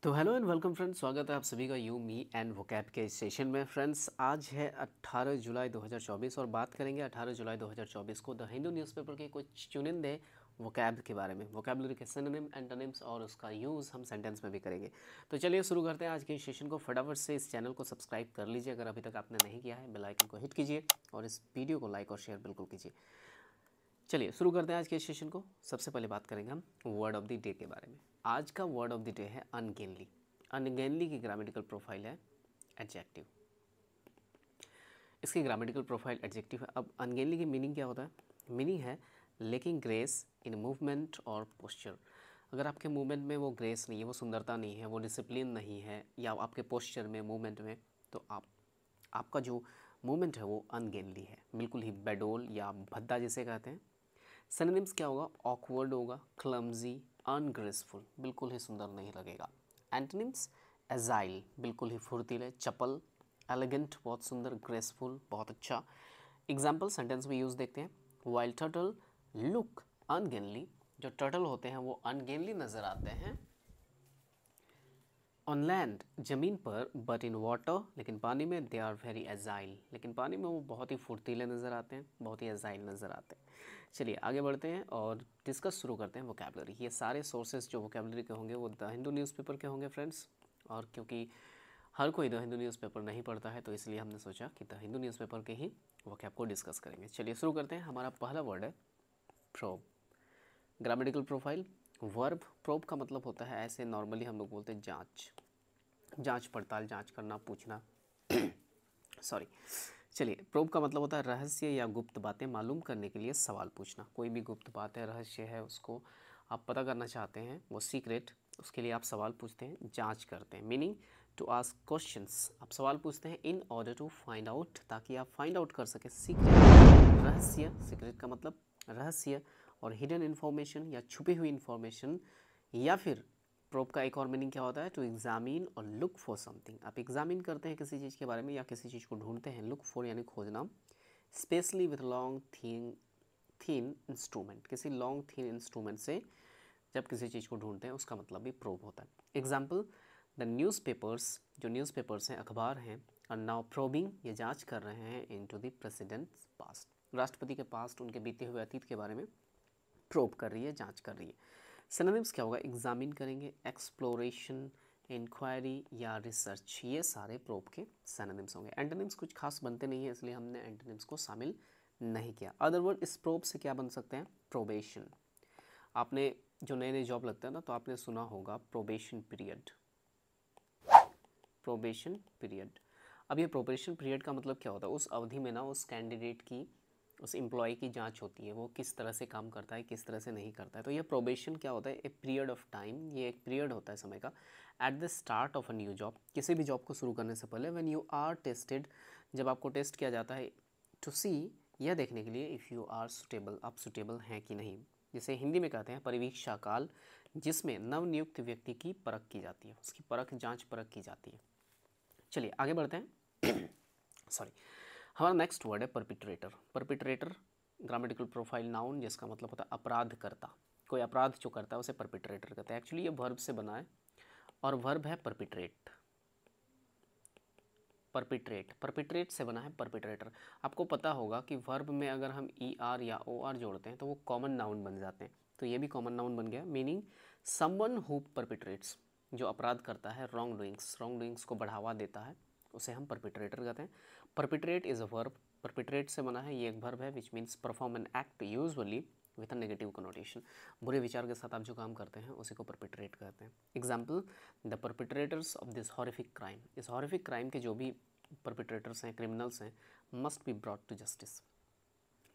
तो hello and welcome friends, स्वागत है आप सभी का यू मी एंड वोकैब के इस सेशन में। फ्रेंड्स आज है 18 जुलाई 2024 और बात करेंगे 18 जुलाई 2024 को द हिंदू न्यूज़पेपर के कुछ चुनिंदे वोकैब के बारे में, वोकैबुलरी के सिनोनिम, एंटोनिम्स और उसका यूज़ हम सेंटेंस में भी करेंगे। तो चलिए शुरू करते हैं आज के इस सेशन को। फटाफट से इस चैनल को सब्सक्राइब कर लीजिए अगर अभी तक आपने नहीं किया है, बेल आइकन को हिट कीजिए और इस वीडियो को लाइक और शेयर बिल्कुल कीजिए। चलिए शुरू करते हैं आज के सेशन को। सबसे पहले बात करेंगे हम वर्ड ऑफ द डे के बारे में। आज का वर्ड ऑफ द डे है अनगेनली। अनगेनली की ग्रामेटिकल प्रोफाइल है एडजेक्टिव। इसकी ग्रामेटिकल प्रोफाइल एडजेक्टिव है। अब अनगेनली की मीनिंग क्या होता है? मीनिंग है लेकिंग ग्रेस इन मूवमेंट और पोस्चर। अगर आपके मूवमेंट में वो ग्रेस नहीं है, वो सुंदरता नहीं है, वो डिसिप्लिन नहीं है, या आपके पोस्चर में, मूवमेंट में, तो आपका जो मूवमेंट है वो अनगेनली है, बिल्कुल ही बेडोल या भद्दा जिसे कहते हैं। सिनोनिम्स क्या होगा? ऑकवर्ड होगा, क्लमजी, अनग्रेसफुल, बिल्कुल ही सुंदर नहीं लगेगा। एंटोनिम्स एजाइल, बिल्कुल ही फुर्तीले, चपल, एलिगेंट, बहुत सुंदर, ग्रेसफुल, बहुत अच्छा। एग्जाम्पल सेंटेंस में यूज़ देखते हैं। वाइल टर्टल लुक अनगेनली, जो टर्टल होते हैं वो अनगेनली नज़र आते हैं ऑन लैंड, ज़मीन पर, बट इन वाटर, लेकिन पानी में, दे आर वेरी एजाइल, लेकिन पानी में वो बहुत ही फुर्तीले नज़र आते हैं, बहुत ही एजाइल नज़र आते हैं। चलिए आगे बढ़ते हैं और डिस्कस शुरू करते हैं वोकैबुलरी। ये सारे सोर्सेज जो वोकैबुलरी के होंगे वो द हिंदू न्यूज़पेपर के होंगे फ्रेंड्स। और क्योंकि हर कोई द हिंदू न्यूज़पेपर नहीं पढ़ता है तो इसलिए हमने सोचा कि द हिंदू न्यूज़पेपर के ही वोकैब को डिस्कस करेंगे। चलिए शुरू करते हैं। हमारा पहला वर्ड है probe. Grammatical profile verb. Probe का मतलब होता है, ऐसे नॉर्मली हम लोग बोलते हैं जांच, जांच पड़ताल, जांच करना, पूछना सॉरी। चलिए, प्रोब का मतलब होता है रहस्य या गुप्त बातें मालूम करने के लिए सवाल पूछना। कोई भी गुप्त बात है, रहस्य है, उसको आप पता करना चाहते हैं, वो सीक्रेट, उसके लिए आप सवाल पूछते हैं, जांच करते हैं। मीनिंग टू आस्क क्वेश्चंस, आप सवाल पूछते हैं in order to find out, ताकि आप फाइंड आउट कर सके सीक्रेट, रहस्य। सीक्रेट का मतलब रहस्य, और हिडन इन्फॉर्मेशन या छुपी हुई इन्फॉर्मेशन। या फिर प्रोब का एक और मीनिंग क्या होता है? टू एग्जामिन और लुक फॉर समथिंग। आप एग्जामिन करते हैं किसी चीज़ के बारे में या किसी चीज़ को ढूंढते हैं। लुक फॉर यानी खोजना। Specially with long thin instrument, किसी लॉन्ग थीन इंस्ट्रूमेंट से जब किसी चीज़ को ढूंढते हैं उसका मतलब भी प्रोब होता है। एग्जाम्पल द न्यूज़पेपर्स, जो न्यूज़पेपर्स हैं, अखबार हैं, और नाउ प्रोबिंग, ये जांच कर रहे हैं इनटू द प्रेसिडेंट्स पास्ट, राष्ट्रपति के पास्ट, उनके बीते हुए अतीत के बारे में प्रोब कर रही है, जांच कर रही है। सिनोनिम्स क्या होगा? एग्जामिन करेंगे, एक्सप्लोरेशन, इंक्वायरी या रिसर्च, ये सारे प्रोब के सिनोनिम्स होंगे। एंटोनिम्स कुछ खास बनते नहीं है, इसलिए हमने एंटोनिम्स को शामिल नहीं किया। अदर वर्ड इस प्रोब से क्या बन सकते हैं? प्रोबेशन। आपने जो नए नए जॉब लगता है ना, तो आपने सुना होगा प्रोबेशन पीरियड, प्रोबेशन पीरियड। अब ये प्रोबेशन पीरियड का मतलब क्या होता है? उस अवधि में ना उस कैंडिडेट की, उस एम्प्लॉय की जांच होती है, वो किस तरह से काम करता है, किस तरह से नहीं करता है। तो ये प्रोबेशन क्या होता है? ए पीरियड ऑफ टाइम, ये एक पीरियड होता है समय का। At the start of a new job, किसी भी जॉब को शुरू करने से पहले, व्हेन यू आर टेस्टेड, जब आपको टेस्ट किया जाता है, टू सी, यह देखने के लिए, इफ़ यू आर सुटेबल, आप सुटेबल हैं कि नहीं। जिसे हिंदी में कहते हैं परीक्षा काल, जिसमें नवनियुक्त व्यक्ति की परख की जाती है, उसकी परख, जांच परख की जाती है। चलिए आगे बढ़ते हैं सॉरी। हमारा नेक्स्ट वर्ड है perpetrator. Perpetrator grammatical profile noun, जिसका मतलब होता है अपराधकर्ता। कोई अपराध जो करता है उसे परपिट्रेटर कहते हैं। एक्चुअली ये वर्ब से बना है और वर्ब है परपिट्रेट। परपिट्रेट, परपिट्रेट से बना है परपिट्रेटर। आपको पता होगा कि वर्ब में अगर हम ई आर या ओ आर जोड़ते हैं तो वो कॉमन नाउन बन जाते हैं, तो ये भी कॉमन नाउन बन गया। मीनिंग समवन हु परपिट्रेट्स, जो अपराध करता है, रॉन्ग डूइंग्स को बढ़ावा देता है, उसे हम परपिट्रेटर कहते हैं। परपिट्रेट इज अ वर्ब, परपिट्रेट से बना है, ये एक वर्ब है which means perform an act usually with a negative connotation. बुरे विचार के साथ आप जो काम करते हैं उसी को परपिट्रेट कहते हैं। Example the perpetrators of this horrific crime, इस हॉरिफिक क्राइम के जो भी परपिट्रेटर्स हैं, क्रिमिनल्स हैं, must be brought to justice,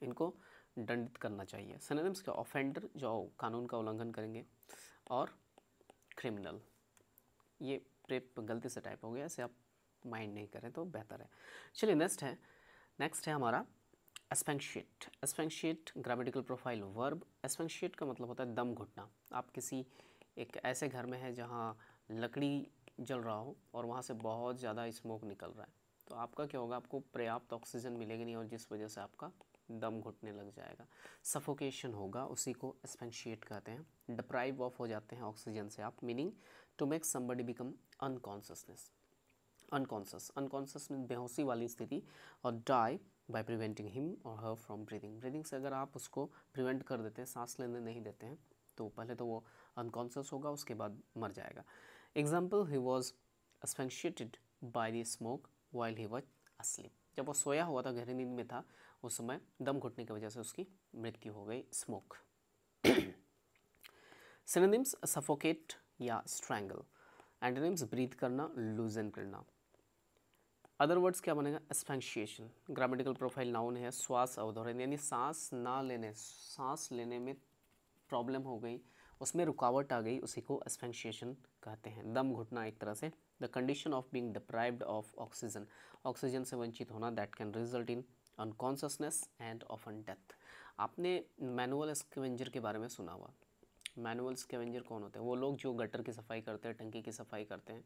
इनको दंडित करना चाहिए। सिनोनिम्स क्या? ऑफेंडर, जो कानून का उल्लंघन करेंगे, और क्रिमिनल। ये प्रेप गलती से टाइप हो गया, इसे आप माइंड नहीं करें तो बेहतर है। चलिए नेक्स्ट है हमारा एस्पेंशिएट। एस्पेंशिएट ग्रामेटिकल प्रोफाइल वर्ब। एस्पेंशिएट का मतलब होता है दम घुटना। आप किसी एक ऐसे घर में है जहाँ लकड़ी जल रहा हो और वहाँ से बहुत ज़्यादा स्मोक निकल रहा है, तो आपका क्या होगा? आपको पर्याप्त ऑक्सीजन मिलेगी नहीं और जिस वजह से आपका दम घुटने लग जाएगा। सफोकेशन होगा, उसी को एस्फिक्सिएट कहते हैं। डिप्राइव ऑफ हो जाते हैं ऑक्सीजन से आप, meaning to make somebody become unconsciousness, unconscious में बेहोशी वाली स्थिति, और डाई बाय प्रिवेंटिंग हिम और हर फ्रॉम ब्रीदिंग, ब्रीदिंग से अगर आप उसको प्रिवेंट कर देते हैं, सांस लेने नहीं देते हैं, तो पहले तो वो अनकॉन्शियस होगा, उसके बाद मर जाएगा। Example, he was asphyxiated by the smoke while he was asleep, जब वो सोया हुआ था, गहरी नींद में था, उस समय दम घुटने की वजह से उसकी मृत्यु हो गई, स्मोक। सिनोनिम्स, सफोकेट या स्ट्रैंगल। एंटोनिम्स, ब्रीथ करना, लूजन करना। अदर वर्ड्स क्या बनेगा, एस्फिक्सिएशन। ग्रामेटिकल प्रोफाइल नाउन है, श्वास अवरोधन, यानी सांस ना लेने, सांस लेने में प्रॉब्लम हो गई, उसमें रुकावट आ गई, उसी को एस्फिक्सिएशन कहते हैं। दम घुटना एक तरह से the condition of being deprived of oxygen, oxygen से वंचित होना, that can result in unconsciousness and often death. आपने मैनुअल स्कैवेंजर के बारे में सुना हुआ। मैनुअल स्कैवेंजर कौन होते हैं, वो लोग जो गटर की सफाई करते हैं, टंकी की सफाई करते हैं।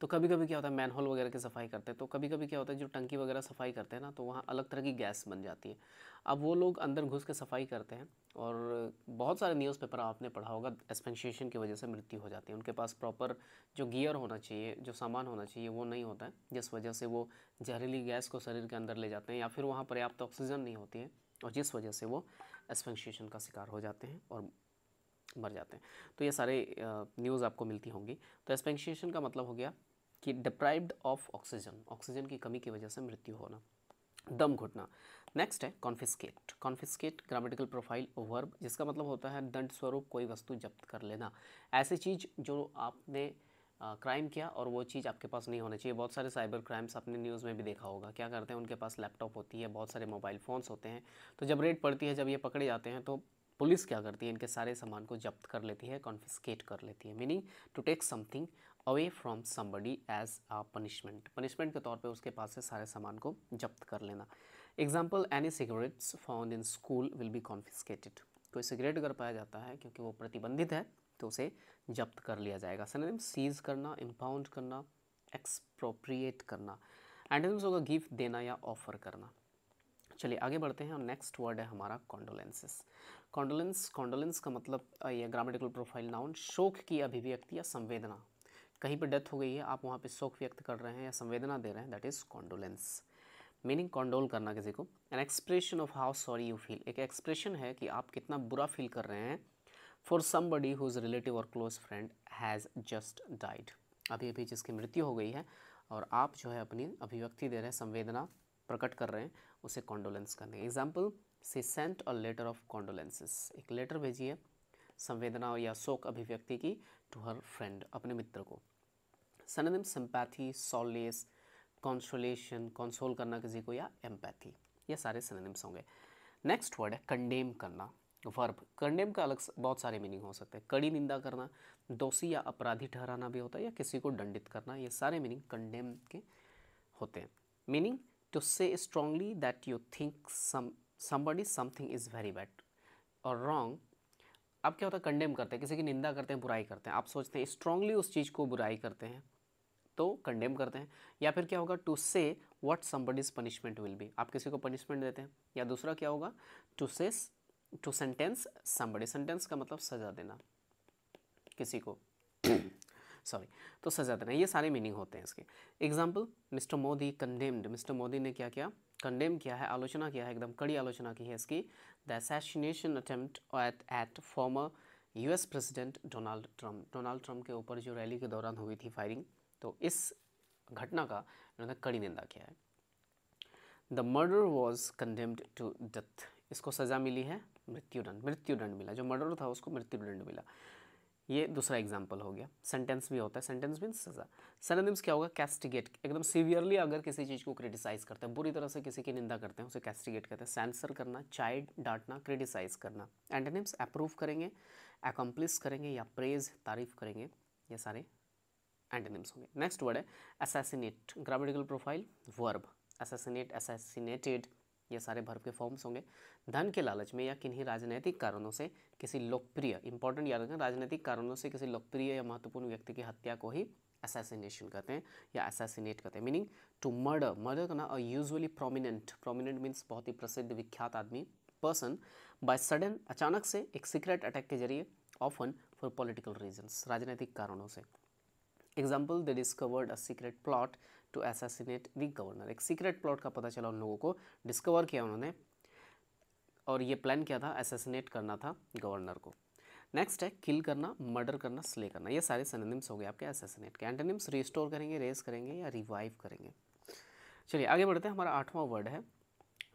तो कभी कभी क्या होता है, मैनहोल वगैरह की सफाई करते हैं, तो कभी कभी क्या होता है, जो टंकी वगैरह सफाई करते हैं ना, तो वहाँ अलग तरह की गैस बन जाती है। अब वो लोग अंदर घुस के सफाई करते हैं, और बहुत सारे न्यूज़पेपर आपने पढ़ा होगा, एस्फिक्सिएशन की वजह से मृत्यु हो जाती है। उनके पास प्रॉपर जो गियर होना चाहिए, जो सामान होना चाहिए, वो नहीं होता है, जिस वजह से वो जहरीली गैस को शरीर के अंदर ले जाते हैं, या फिर वहाँ पर्याप्त ऑक्सीजन नहीं होती है, और जिस वजह से वो एस्फिक्सिएशन का शिकार हो जाते हैं और मर जाते हैं। तो ये सारे न्यूज़ आपको मिलती होंगी। तो एस्फिक्सिएशन का मतलब हो गया कि डिप्राइव्ड ऑफ ऑक्सीजन, ऑक्सीजन की कमी की वजह से मृत्यु होना, दम घुटना। नेक्स्ट है confiscate. Confiscate grammatical profile verb, जिसका मतलब होता है दंड स्वरूप कोई वस्तु जब्त कर लेना। ऐसी चीज़ जो आपने क्राइम किया और वो चीज़ आपके पास नहीं होना चाहिए। बहुत सारे साइबर क्राइम्स आपने न्यूज़ में भी देखा होगा, क्या करते हैं, उनके पास लैपटॉप होती है, बहुत सारे मोबाइल फ़ोन्स होते हैं, तो जब रेड पड़ती है, जब ये पकड़े जाते हैं, तो पुलिस क्या करती है, इनके सारे सामान को जब्त कर लेती है, कॉन्फिस्केट कर लेती है, meaning to take something away from somebody as a punishment, punishment के तौर पे उसके पास से सारे सामान को जब्त कर लेना। Example, any cigarettes found in school will be confiscated, कोई सिगरेट अगर पाया जाता है क्योंकि वो प्रतिबंधित है, तो उसे जब्त कर लिया जाएगा। सिनोनिम, सीज करना, इम्पाउंड करना, एक्सप्रोप्रिएट करना। एंटोनिम्स होगा गिव, देना या ऑफर करना। चलिए आगे बढ़ते हैं, और नेक्स्ट वर्ड है हमारा कॉन्डोलेंसेस। कॉन्डोलेंस का मतलब ये ग्रामेटिकल प्रोफाइल नाउन, शोक की अभिव्यक्ति या संवेदना। कहीं पर डेथ हो गई है, आप वहाँ पे शोक व्यक्त कर रहे हैं या संवेदना दे रहे हैं, that is condolence, meaning condole करना किसी को। An expression of how sorry you feel, एक एक्सप्रेशन है कि आप कितना बुरा फील कर रहे हैं फॉर समबडी हुज रिलेटिव और close friend has just died, अभी अभी जिसकी मृत्यु हो गई है, और आप जो है अपनी अभिव्यक्ति दे रहे हैं, संवेदना प्रकट कर रहे हैं, उसे कॉन्डोलेंस करने। Example, she sent a letter of condolences, एक लेटर भेजी है संवेदना या शोक अभिव्यक्ति की टू हर फ्रेंड, अपने मित्र को। Synonym, sympathy, solace, consolation, console करना किसी को, या एम्पैथी, ये सारे सिनोनिम्स होंगे। नेक्स्ट वर्ड है कंडेम करना, वर्ब। कंडेम का अलग बहुत सारे मीनिंग हो सकते हैं, कड़ी निंदा करना, दोषी या अपराधी ठहराना भी होता है, या किसी को दंडित करना, ये सारे मीनिंग कंडेम के होते हैं। मीनिंग, टू से strongly that you think somebody something is very bad और रॉन्ग। अब क्या होता है, कंडेम करते हैं, किसी की निंदा करते हैं, बुराई करते हैं, आप सोचते हैं स्ट्रांगली उस चीज़ को बुराई करते हैं, तो कंडेम करते हैं। या फिर क्या होगा, टू से what somebody's punishment will be, आप किसी को पनिशमेंट देते हैं। या दूसरा क्या होगा, टू से टू सेंटेंस समबडी, सेंटेंस का मतलब सजा देना किसी को सॉरी, तो सजा देना, ये सारे मीनिंग होते हैं इसके। Example, mister Modi condemned, mister Modi ने क्या किया, कंडेम किया है, आलोचना किया है, एकदम कड़ी आलोचना की है इसकी, the assassination attempt at former US president Donald Trump, Donald Trump के ऊपर जो रैली के दौरान हुई थी फायरिंग, तो इस घटना का उन्होंने कड़ी निंदा किया है। The murder was condemned to death, इसको सज़ा मिली है, मृत्युदंड, मृत्युदंड मिला, जो मर्डर था उसको मृत्युदंड मिला। ये दूसरा एग्जाम्पल हो गया। सेंटेंस भी होता है, सेंटेंस मीन्स सज़ा। सिनोनिम्स क्या होगा, कैस्टिगेट, एकदम सीवियरली अगर किसी चीज़ को क्रिटिसाइज करते हैं, बुरी तरह से किसी की निंदा करते हैं, उसे कैस्टिगेट कहते हैं। सेंसर करना, चाइड, डांटना, क्रिटिसाइज करना। एंटोनिम्स, अप्रूव करेंगे, अकम्प्लिश करेंगे, या प्रेज, तारीफ करेंगे, ये सारे एंटोनिम्स होंगे। नेक्स्ट वर्ड है assassinate, grammatical profile verb, assassinate, assassinated, ये सारे वर्ब के फॉर्म्स होंगे। धन के लालच में या किन्हीं राजनीतिक कारणों से किसी लोकप्रिय, इंपॉर्टेंट याद रखना, राजनीतिक कारणों से किसी लोकप्रिय या महत्वपूर्ण व्यक्ति की हत्या को ही असैसिनेशन कहते हैं या असैसिनेट कहते हैं, मीनिंग टू मर्डर, मर्डर करना। और यूजुअली प्रोमिनेंट, प्रोमिनेंट मीन्स बहुत ही प्रसिद्ध विख्यात आदमी, पर्सन, बाय सडन, अचानक से, एक सीक्रेट अटैक के जरिए, ऑफन फॉर पॉलिटिकल रीजंस, राजनीतिक कारणों से। Example, they discovered a secret plot to assassinate the governor, एक सीक्रेट प्लॉट का पता चला उन लोगों को, डिस्कवर किया उन्होंने, और ये प्लान किया था, असैसिनेट करना था गवर्नर को। नेक्स्ट है किल करना, मर्डर करना, स्ले करना, ये सारे सिनोनिम्स हो गए आपके असैसिनेट के। एंटोनिम्स, रिस्टोर करेंगे, रेज करेंगे या रिवाइव करेंगे। चलिए आगे बढ़ते हैं, हमारा 8वां वर्ड है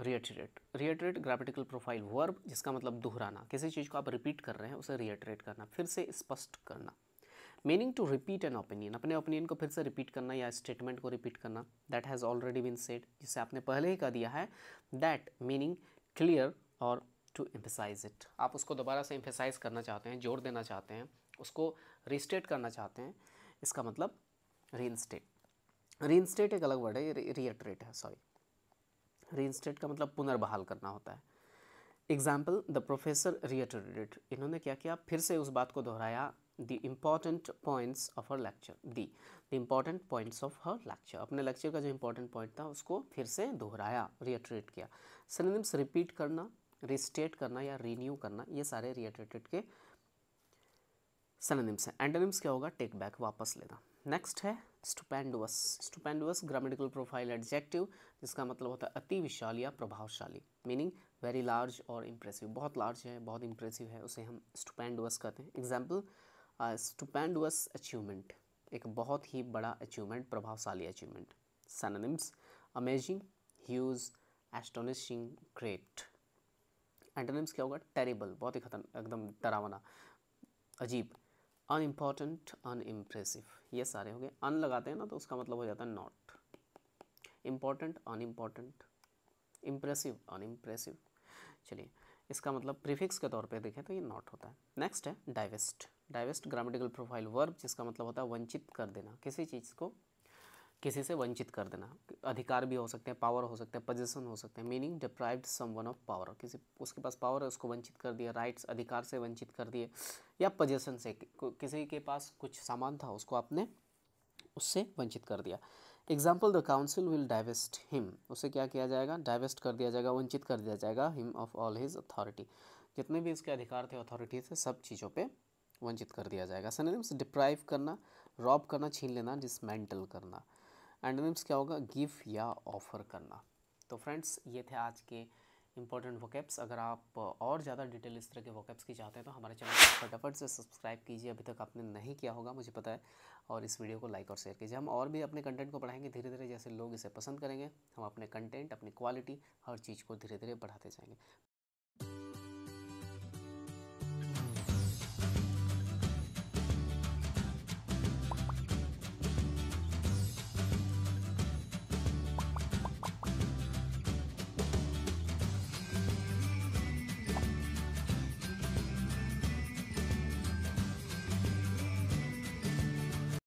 reiterate. Reiterate grammatical profile verb, जिसका मतलब दोहराना, किसी चीज़ को आप रिपीट कर रहे हैं उसे रिएटरेट करना, फिर से स्पष्ट करना। Meaning to repeat an opinion, अपने ओपिनियन को फिर से रिपीट करना या स्टेटमेंट को रिपीट करना। That has already been said, जिसे आपने पहले ही कह दिया है। दैट मीनिंग क्लियर और टू एम्फेसाइज इट, आप उसको दोबारा से एम्फेसाइज करना चाहते हैं, जोर देना चाहते हैं, उसको रिस्टेट करना चाहते हैं, इसका मतलब रीइंस्टेट। रीइंस्टेट एक अलग वर्ड है, ये रिएटरेट है, सॉरी। रीइंस्टेट का मतलब पुनर्बहाल करना होता है। एग्जाम्पल, द प्रोफेसर रिएटरेटेड, इन्होंने क्या किया, फिर से उस बात को दोहराया। The important points of her lecture, the important points of her lecture, अपने लेक्चर का जो इंपॉर्टेंट पॉइंट था उसको फिर से दोहराया, रिएटरेट किया। सिनोनिम्स, रिपीट करना, रिस्टेट करना या रिन्यू करना, ये सारे रिएटरेटेड के सिनोनिम्स हैं। एंटोनिम्स क्या होगा, टेक बैक, वापस लेना। नेक्स्ट है स्टुपेंडुअस। स्टुपेंडुअस ग्रामेटिकल प्रोफाइल एडजेक्टिव, जिसका मतलब होता है अति विशाल या प्रभावशाली, मीनिंग वेरी लार्ज और इम्प्रेसिव, बहुत लार्ज है, बहुत इम्प्रेसिव है, उसे हम स्टुपेंडुअस कहते हैं। एग्जाम्पल, स्टुपेंडुअस अचीवमेंट, एक बहुत ही बड़ा अचीवमेंट, प्रभावशाली achievement. Synonyms, amazing, huge, astonishing, great. Antonyms क्या होगा, टेरिबल, बहुत ही खतरनाक, एकदम डरावना, अजीब, अनइम्पॉर्टेंट, अनइम्प्रेसिव, ये सारे हो गए। अन लगाते हैं ना तो उसका मतलब हो जाता है not, important, unimportant, impressive, unimpressive. चलिए इसका मतलब प्रीफिक्स के तौर पे देखें तो ये नॉट होता है। नेक्स्ट है divest. Divest grammatical profile verb, जिसका मतलब होता है वंचित कर देना, किसी चीज़ को किसी से वंचित कर देना। अधिकार भी हो सकते हैं, पावर हो सकते हैं, पोजीशन हो सकते हैं। Meaning deprived someone of power, किसी उसके पास पावर है उसको वंचित कर दिया, राइट्स अधिकार से वंचित कर दिए, या पोजीशन से, किसी के पास कुछ सामान था उसको आपने उससे वंचित कर दिया। Example, the council will divest him, उसे क्या किया जाएगा, डाइवेस्ट कर दिया जाएगा, वंचित कर दिया जाएगा, him of all his authority, जितने भी इसके अधिकार थे, अथॉरिटी से, सब चीज़ों पे वंचित कर दिया जाएगा। सिनोनिम्स, डिप्राइव करना, रॉब करना, छीन लेना, डिसमेंटल करना। एंटोनिम्स क्या होगा, गिव या ऑफर करना। तो फ्रेंड्स ये थे आज के इंपॉर्टेंट वोकैब्स। अगर आप और ज़्यादा डिटेल इस तरह के वोकैब्स की चाहते हैं तो हमारे चैनल को फटाफट से सब्सक्राइब कीजिए, अभी तक आपने नहीं किया होगा मुझे पता है, और इस वीडियो को लाइक और शेयर कीजिए। हम और भी अपने कंटेंट को बढ़ाएंगे धीरे धीरे, जैसे लोग इसे पसंद करेंगे हम अपने कंटेंट, अपनी क्वालिटी, हर चीज़ को धीरे धीरे बढ़ाते जाएंगे।